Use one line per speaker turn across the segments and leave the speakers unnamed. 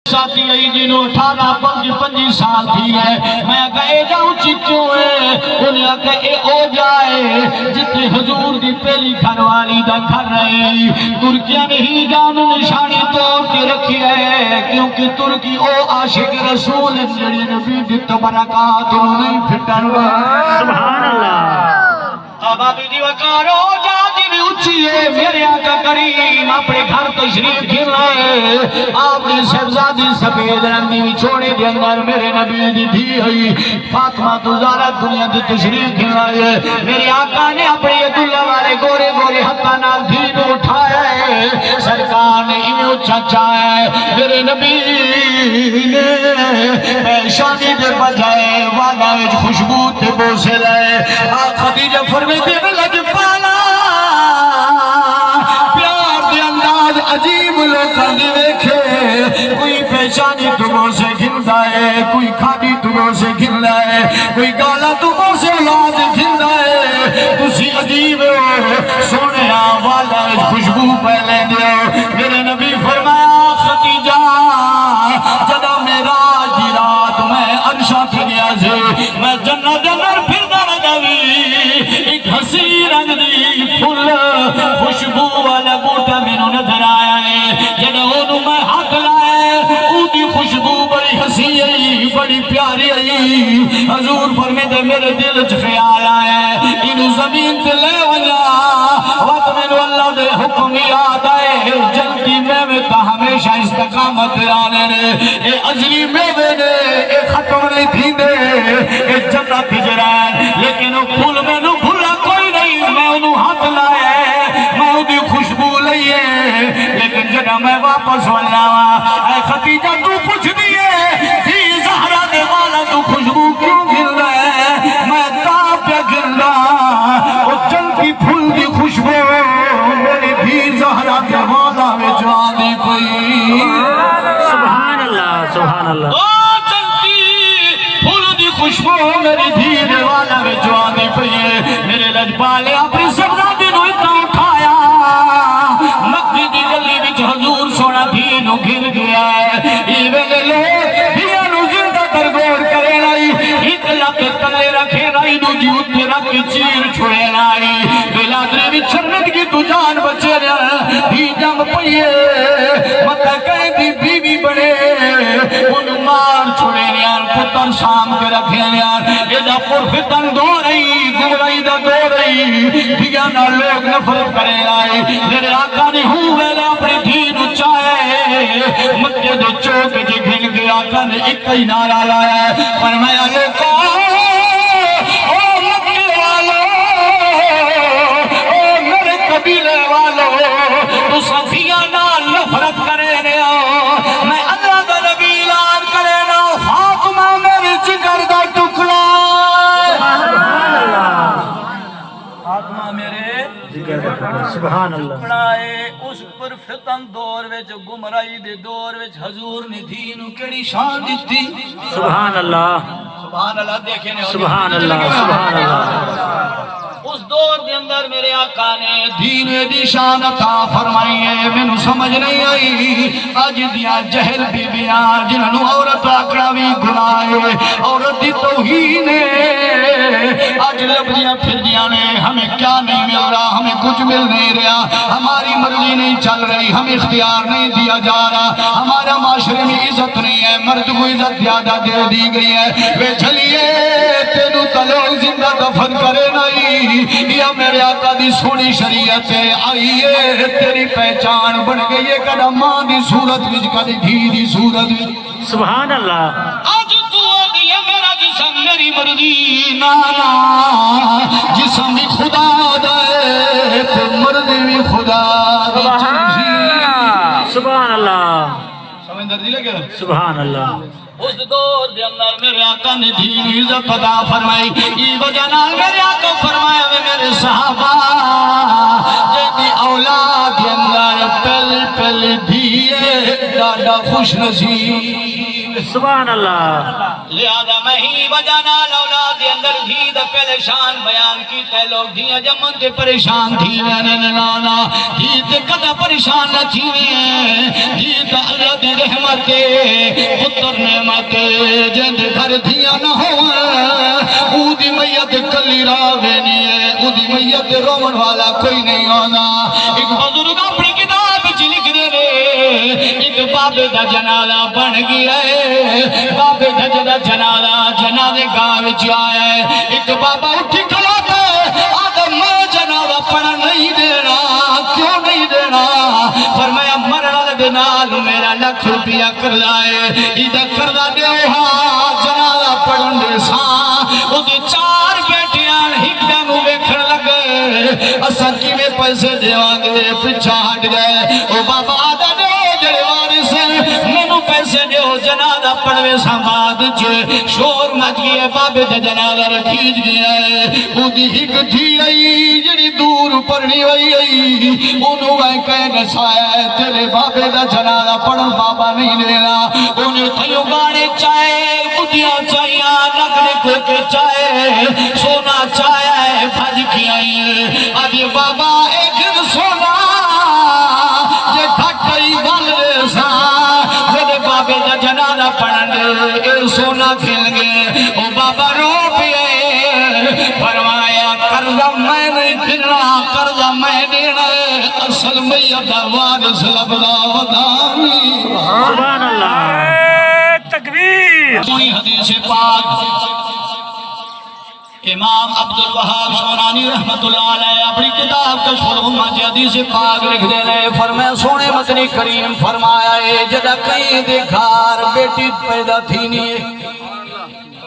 ساتھی آئی جنہوں 18-25 سال تھی ہے میں کہے جاؤں چکیوں ہے انہیں کہے او جائے جتنے حضور دی پہلی گھر والی دا گھر رہے ترکیہ نے ہی جان نشانی توڑ کے رکھی ہے کیونکہ ترکی او عاشق رسول جڑی نبی دی تبرکات انہوں نہیں پھٹن
سبحان اللہ
آبادی دی وکارو جاتی بھی اچھی ہے میرے آقا کریم اپنے گھر تشریف کھل رہے آپ نے شہزادی سفید رنگی چھوڑے دے اندر میرے نبی دی دھی ہوئی فاطمہ تزارہ دنیا دی تشریف کھل رہے میرے آقا نے اپنے عبداللہ والے گورے گورے حقہ نال دھی کو اٹھایا ہے سرکار نے انہیں اچھا چاہے میرے نبی نے پیشانی دے بجائے والا خوشبو تے بوسے لائے خدیجہ فرمیتے میں لج پالا پیار دے انداز عجیب لوگاں دے دیکھے کوئی پیشانی تمہوں سے گھندا ہے کوئی کھاڑی تمہوں سے گھندا ہے کوئی گالا تمہوں سے اولاد گھندا ہے تسی عجیب ہو سونے والا خوشبو پہلے دے میرے نبی فرمایا خدیجہ جدا میرا دی رات میں عرشہ پہ گیا سے میں جنت اندر پھر ایک ہنسی رنگ دی پھول خوشبو والا بوٹا میں نظر آیا ہے جنہوں انہوں میں ہاتھ لائے اودی خوشبو بڑی ہنسی آئی بڑی پیاری آئی حضور فرمیدے میرے دل خیال آیا ہے انہوں زمین تے لے وجا وقت میں اللہ دے حکم یاد آئے جلدی میں تا ہمیشہ استقامت آنے رہے اے ازلی میں نے اے ختم نہیں تھی دے اے جنت جرائے لیکن وہ پھول میں نو بھولا کوئی نہیں میں انہوں ہاتھ لائے میں انہوں خوشبو لئیے لیکن جنہ میں واپس والناوا اے خدیجہ تو پوچھ دیئے تھی زہرہ دے والا تو خوشبو کیوں گھل رہے میں تاپ پہ گھل رہا وہ چلتی پھول دی خوشبو میری بھی زہرہ دے والا میں جوانے کوئی
سبحان اللہ سبحان اللہ
خوشبو میری دھیر والا میں جوانے پہیے میرے لجپالے اپنی سبزہ دنوں اتنا اٹھایا مکہ دی گلی بچ حضور سونا دینوں گھر گیا ہے ایویں لوگ دینوں زندہ درگور کرے لائی ایک لکھ تلے رکھے لائی دو جی اتنے رکھ چیر چھوڑے لائی بلادرے بھی چھرمت کی تو جان بچے رہا بھی جم پہیے مکہ کہیں دی بیوی بڑے انہوں مار چھوڑے نیار پتر شام کے رکھے نیار ایدہ پر فتن دو رہی گمرائی دا دو رہی دیانا لوگ نفرت کرے لائے میرے آقا نے ہوں ویلے اپنے دین اچھائے مکہ دے چوک جے گھن کے آقا نے ایک ہی نعرہ لایا ہے فرمایا لکھا او مکہ والو او میرے قبیلے والو تو صفیہ نال نفرت کرے رہے ہو میں اللہ کا نبی اعلان کرے نا فاطمہ میری جگر دا ٹکڑا فاطمہ میرے
جگر دا ٹکڑا سبحان اللہ
ٹکڑا ہے اس پر فتن دور وچ گمرائی دے دور وچ حضور نے دین کیڑی شان دتی
سبحان اللہ
سبحان اللہ دیکھیں
سبحان اللہ سبحان اللہ
اس دور دے اندر میرے آقا نے دین دی شان عطا فرمائی ہے میں نو سمجھ نہیں آئی آج دیا جہل بی بیاں جنہوں عورت آکڑا بھی گناہے عورت دی توہین ہے آج لبدیاں پھر دیا نے ہمیں کیا نہیں مل رہا ہمیں کچھ مل نہیں رہا ہماری مرضی نہیں چل رہی ہمیں اختیار نہیں دیا جا رہا ہمارا معاشرے میں عزت نہیں ہے مرد کو عزت زیادہ دے دی گئی ہے بے چلیے تینو تلوگ زندہ دفن کرے نہیں یا میرے آقا دی سونی شریعت آئیے تیری پہچان بن گئی ہے کدھا ماں دی صورت وچ کدھی دھی دی صورت وچ
سبحان اللہ
آج تو آگئی ہے میرا جسم میری مرضی نانا جسم بھی خدا دے تو مرضی بھی خدا دے
سبحان اللہ
سمجھ دردی لگے
سبحان اللہ
اس دور دے اندر میرے آقا نے دین عزت عطا فرمائی ای وجہ نال میرے آقا فرمایا میں میرے صحابہ جیدی اولاد دے اندر پل پل دیئے دادا خوش نصیب
سبحان اللہ
لہذا میں ہی وجانا اولاد دے اندر دھی دا پریشان بیان کی تے لوگ دھیاں جمن تے پریشان تھی نانا دھی تے کدا پریشان نہ تھی دھی تا اللہ دی رحمت پتر نعمت جن دے گھر دھیاں نہ ہو او دی میت کلی راوے نہیں ہے او دی میت رومن والا کوئی نہیں ہونا ایک بزرگ اپنی کتاب وچ لکھ دے ایک بابے دا جنازہ بن گیا ہے بابے دا جنازے گاہ وچ آیا ہے ایک بابا اٹھی کھڑا ہے آدم میں جنازہ پڑھ نہیں دینا کیوں نہیں دینا فرمایا مرنا دے نال میرا لکھ روپیہ قرضہ ہے ایدہ قرضہ دیو ہاں جنازہ پڑھن دے ساں او دی 4 بیٹیاں ہکڑا نو ویکھن لگے اساں کیویں پیسے دیواں گے پیچھے ہٹ گئے او بابا آدھا دے جڑے وارث مینوں پیسے دیو جنازہ پڑھوے سنباد چ شور مچ گیا بابے دا جنازہ رکھیج گیا ہے او دی ہک تھی آئی جڑی دور پڑھنی ہوئی آئی انہوں میں کہہ نسایا ہے تیرے بابے دا جنازہ پڑھن بابا نہیں لینا انہیں تھیوں گانے چاہے بدیاں چاہیاں نگنے کو کے چاہے سونا چاہے بھج کی آئی ابھی بابا ایک سونا یہ گھٹائی گل سا میرے بابے دا جنازہ پڑھن اے سونا کھل گئے او بابا رو پیئے فرمایا قرضہ میں نہیں پھرنا قرضہ میں دینا اصل میت وارث لبدا ودانی
سبحان اللہ تکبیر
سونی حدیث پاک امام عبدالوہاب شونانی رحمت اللہ علیہ اپنی کتاب کشف الغمہ جی حدیث پاک لکھ دے لے فرمایا سونے مدنی کریم فرمایا ہے جدہ کہیں دیکھار بیٹی پیدا تھی نہیں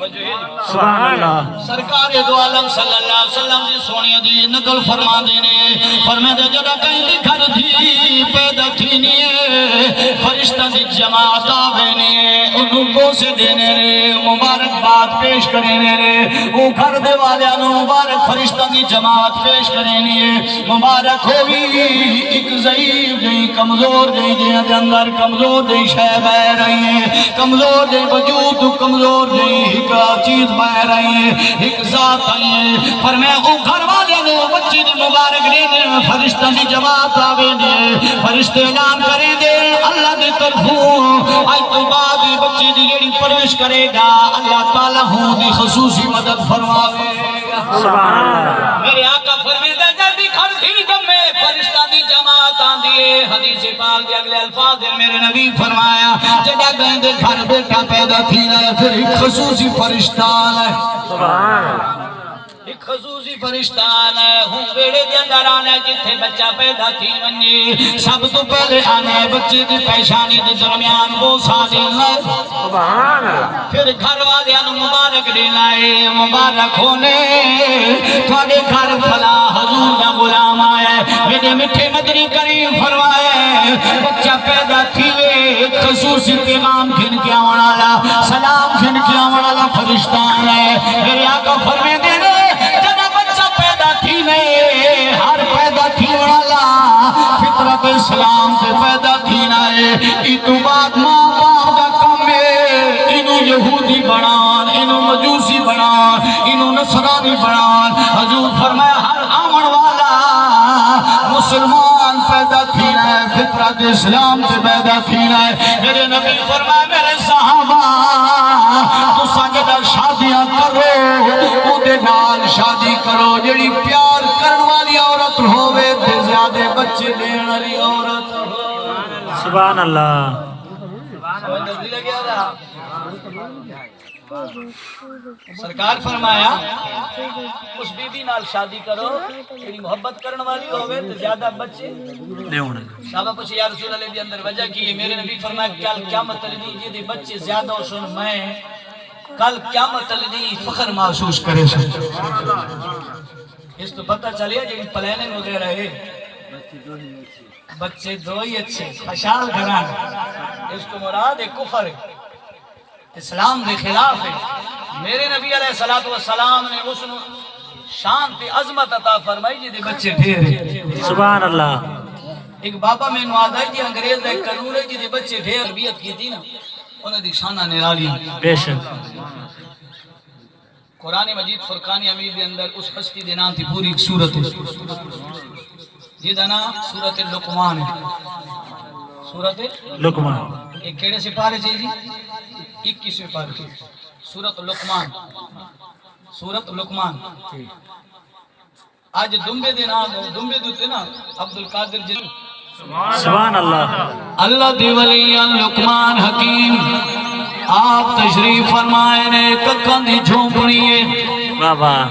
سبحان اللہ
سرکار دو عالم صلی اللہ علیہ وسلم سے سونی حدیث نقل فرما دینے فرمایا جدہ کہیں دیکھار تھی پیدا تھی نہیں فرشتہ دی جماعت آوینے انہوں کو سے دینے رے مبارک بات پیش کرنے رے وہ گھر دے والے انہوں مبارک فرشتہ دی جماعت پیش کرنے مبارک ہوئی ایک ضعیف جئی کمزور جئی جئی دے اندر کمزور جئی شے بہ رہی ہے کمزور جئی وجود کمزور جئی ایک چیز بہ رہی ہے ایک ذات آئی ہے فرمایا وہ گھر والے انہوں بچی دی مبارک لینے فرشتہ دی جماعت آوینے فرشتے اعلان کریں دے اللہ دی طرفوں آج تو بعد بچی دی جیڑی پرورش کرے گا اللہ تعالیٰ ہوں دی خصوصی مدد فرماوے گا
سبحان اللہ
میرے آقا فرمیدہ جلدی کھڑ تھی جب میں فرشتہ دی جماعت آن دیئے حدیث پاک دے اگلے الفاظ دے میرے نبی فرمایا جڑا گئے دے گھر بیٹا پیدا تھی نہ پھر ایک خصوصی فرشتہ آنا ہے
سبحان اللہ
ایک خصوصی فرشتہ آنا ہے ہوں بیڑے دے اندر آنا ہے جتھے بچہ پیدا تھی منی سب تو پہلے آنا ہے بچے دی پیشانی دے درمیان بوسا دینا ہے
سبحان اللہ
پھر گھر والے انو مبارک دینا ہے مبارک ہونے تھوڑے گھر فلا حضور دا غلام آیا ہے میرے مٹھے مدنی کریم فرمائے بچہ پیدا تھی ایک خصوصی پیغام کھن کے آوڑالا سلام کھن کے آوڑالا فرشتہ آنا ہے میرے آقا فرمے دینے جنا بچہ پیدا تھی نہیں ہر پیدا تھی والا فطرت اسلام سے پیدا تھی نہیں ایتو بعد ماں باپ کا کم ہے انہوں یہودی بنان انہوں مجوسی بنان انہوں نصرانی بنان حضور فرمایا ہر آمن والا مسلمان پیدا تھی نہیں فطرت اسلام سے پیدا تھی نہیں میرے نبی فرمایا میرے صحابہ تو سجدہ شادیاں کرو دے نال شادی کرو جڑی پیار کرن والی عورت ہووے تے زیادہ بچے دین والی عورت ہو
سبحان اللہ
سرکار فرمایا اس بی بی نال شادی کرو جڑی محبت کرن والی ہووے تے زیادہ بچے
نہیں ہونے
صحابہ پوچھے یا رسول اللہ دی اندر وجہ کی ہے میرے نبی فرمایا کل قیامت علی دی بچے زیادہ ہو سن میں کل قیامت علی فخر محسوس کرے سن اس تو پتہ چلیا جی پلاننگ وغیرہ ہے بچے دو ہی اچھے خشال گھران اس تو مراد ہے کفر اسلام دے خلاف ہے میرے نبی علیہ السلام نے اس شان تے عظمت عطا فرمائی جی دے بچے ڈھیر
سبحان اللہ
ایک بابا میں نو آدھائی جی انگریز دے قانون ہے جی دے بچے ڈھیر تربیت کی تھی نا انہیں دی شانہ نرالی
بے شک
قرآن مجید فرقان حمید دے اندر اس ہستی دے نام تھی پوری ایک سورت ہے یہ دا نام سورت لقمان ہے سورت
لقمان
ایک کیڑے سے پارے چاہیے جی 21ویں پارے سورت لقمان سورت لقمان آج دنبے دے نام دنبے دوتے نا عبدالقادر جی
سبحان اللہ
اللہ دی ولی لقمان حکیم آپ تشریف فرمائے نے ککن دی جھونپڑی ہے
بابا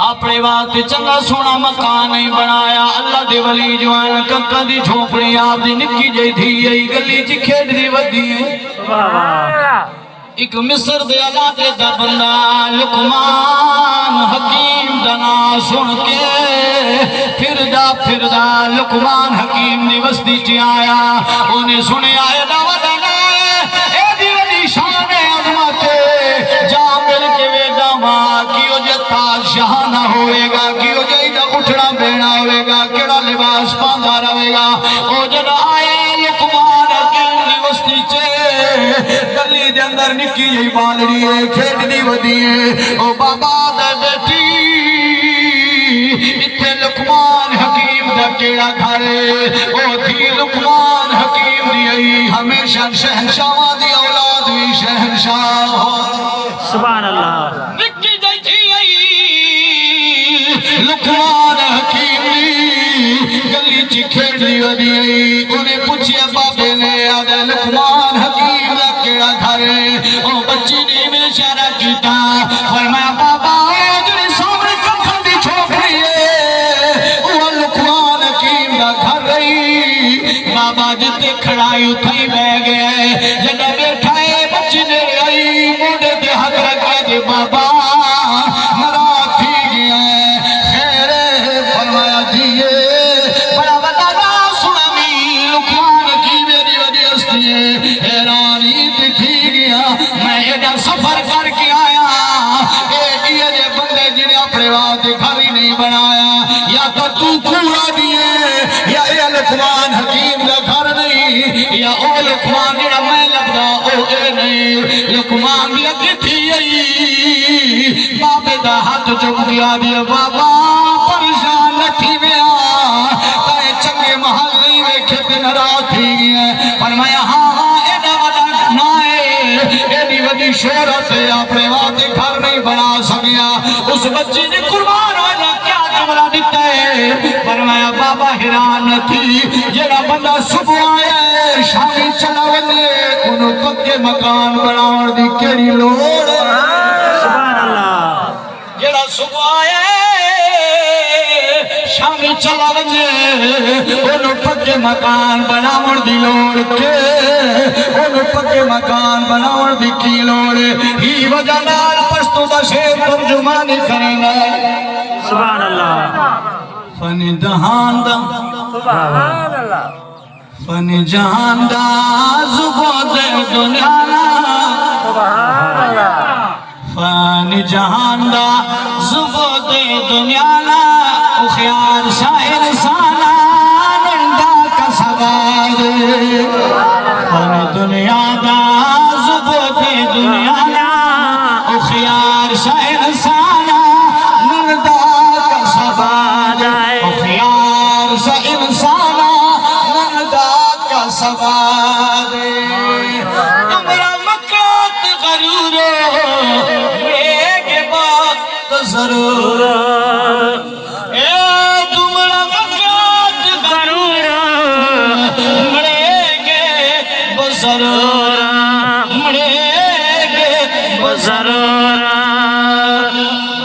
اپنے واسطے چنگا سونا مکان نہیں بنایا اللہ دی ولی جوان ککن دی جھونپڑی آپ دی نکی جئی تھی یہی گلی چ کھیڈ دی ودی ہے
بابا
ایک مصر دے علاقے دا بندہ لقمان حکیم دنا سن کے پھردا لقمان حکیم دی وسطی چ آیا انہیں سنیا اے دعوت اے دی وڈی شان عظمت جا مل کے ویڈا ماں کیو جے تاج شہانہ ہوئے گا کیو جے دا اٹھنا بینا ہوئے گا کیڑا لباس پاندا رہے گا او جد آئے لقمان حکیم دی وسطی چ گلی دے اندر نکی جی بالڑی ہے کھیڈ دی ودی ہے او بابا دے بیٹی اتھے لقمان حکیم دا کیڑا گھر ہے او تھی لقمان حکیم دی آئی ہمیشہ شہنشاہ دی اولاد بھی شہنشاہ
سبحان اللہ
نکی جی تھی آئی لقمان حکیم دی گلی چی کھیڈ دی ودی آئی انہیں پوچھے بابے نے آدھے لقمان حکیم دا کیڑا گھر ہے او بچی نے میں اشارہ کیتا فرمایا بابا جڑے سامنے ککھن دی چھوکری ہے وہ لقمان حکیم دا گھر رہی بابا جتے کھڑائی اتھائی بہ گیا ہے جڑا بیٹھا ہے بچی نے آئی موڑے دے ہاتھ رکھے دے بابا مرا تھی گیا ہے خیر فرمایا دیئے بڑا بڑا سنامی لقمان کی میری وجہ ہستی ہے حیرانی دکھی گیا میں ایڈا سفر کر کے آیا ایک یہ بندے جنہیں اپنے واسطے گھر ہی نہیں بنایا یا تو کورا دیے یا اے لقمان حکیم کا گھر نہیں یا او لقمان جڑا میں لبدا او اے نہیں لقمان بھی اگے تھی آئی بابے دا ہاتھ چک دیا دیا بابا پریشان نٹھی ویا تائے چنگے محل نہیں ویکھے تے ناراض تھی گیا فرمایا ہاں ایڈا وڈا نائے ایڈی وڈی شہرت اپنے واسطے گھر نہیں بنا سکیا اس بچی نے قربان ہو جا کیا جملہ دیتا ہے فرمایا بابا حیران نہ تھی جڑا بندہ صبح آیا ہے شامی چلا ونے انہوں پکے مکان بناون دی کیڑی لوڑ
سبحان اللہ
جڑا صبح آیا ہے شامی چلا ونے انہوں پکے مکان بناون دی لوڑ کے انہوں پکے مکان بناون دی کی لوڑ ہی وجہ نال پشتو دا شیر ترجمانی کرنا
سبحان اللہ
فن دہان دا
سبحان اللہ
فن جہان دا زبود دنیا
سبحان اللہ
فن جہان دا زبود دنیا اخیار شاعر سانا نندا کا سواد فن دنیا دا زبود دنیا اخیار شاعر سانا نندا کا سواد اخیار سا انسانا نندا کا سواد امرا مکات غرور ایک بات ضرور اے تمرا مکات غرور مڑے گے بزرور مڑے گے بزرور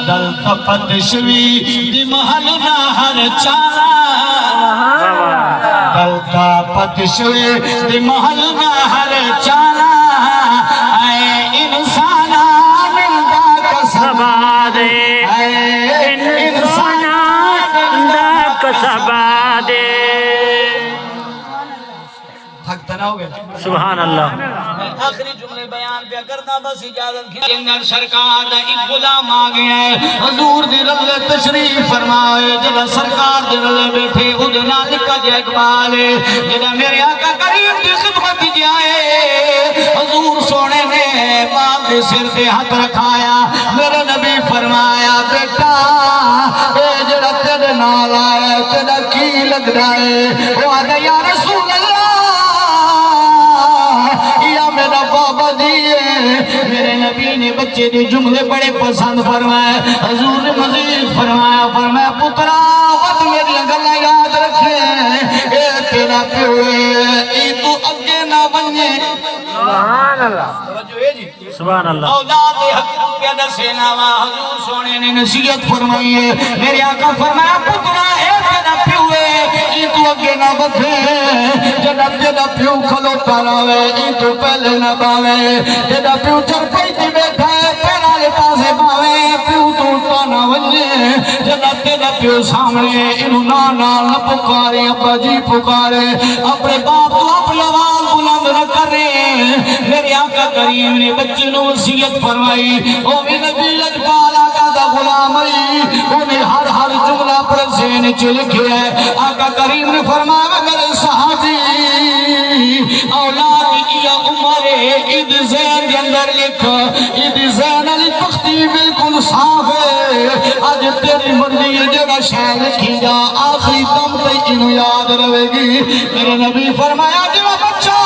دل تپت شوی دی محل نہ ہر چالا دل تپت شوی دی محل نہ ہر چالا اے انسانا نندا کا
سباد انسانا نندا کا سباد
تھک تنا ہو گیا
سبحان اللہ
میں آخری جملے بیان پہ کرنا بس اجازت کی اندر سرکار دا ایک غلام آ گیا ہے حضور دی رضا تشریف فرمائے جب سرکار دی رضا بیٹھے ادھے نالکہ جے اقبال ہے جب میرے آقا کریم دی خدمت جائے حضور سوڑ کے سر پہ ہاتھ رکھایا میرے نبی فرمایا بیٹا اے جڑا تیرے نال آیا ہے تیرا کی لگ رہا ہے وہ آدھا یا رسول اللہ یا میرا بابا جی ہے میرے نبی نے بچے دے جملے بڑے پسند فرمائے حضور نے مزید فرمایا پترا وقت میری گلا یاد رکھے اے تیرا پیو ہے ای تو اگے نہ بنے
سبحان اللہ سبحان اللہ
اولاد حق پہ دسینا وا حضور سونے نے نصیحت فرمائی ہے میرے آقا فرمایا پترا اے تیرا پیو ہے ای تو اگے نہ بدھے جناب تیرا پیو کھلوتا نہ ہوئے ای تو پہلے نہ باوے تیرا پیو چرپائی تے بیٹھا ہے پیرا لے پاسے باوے پیو تو اٹھا نہ ونجے جناب تیرا پیو سامنے انہوں نہ پکارے ابا جی پکارے اپنے باپ تو اپنے آواز بلند نہ کرے میرے آقا کریم نے بچے نو وصیت فرمائی او بھی نبی لجپال آقا دا غلام آئی انہیں ہر جملہ پر ذہن چ لکھے ہے آقا کریم نے فرمایا میرے صحابی اولاد یا عمر عید زین کے اندر لکھ عید زین علی تختی بالکل صاف ہے آج تیری مرضی ہے جگہ شاہ لکھی جا آخری دم تک انہوں یاد رہے گی میرے نبی فرمایا جو بچہ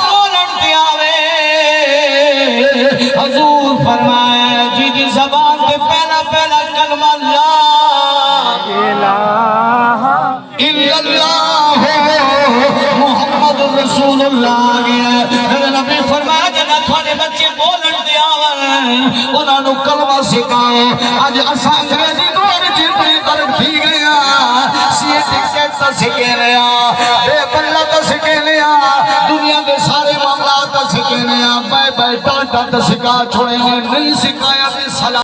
بولن پہ آوے حضور فرمایا جی دی زبان پہ پہلا کلمہ لا الہ الا اللہ محمد رسول اللہ میرے نبی فرمایا جنہ تھوڑے بچے بولن دے آون انہاں نو کلمہ سکھاؤ اج اساں انگریزی دور چیپی طرف تھی گیا سی ٹکٹ تا سکھے لیا بے بلہ تا سکھے لیا دنیا کے سارے معاملات تا سکھے لیا بے ٹاٹا تا سکھا چھوڑے نہیں سکھایا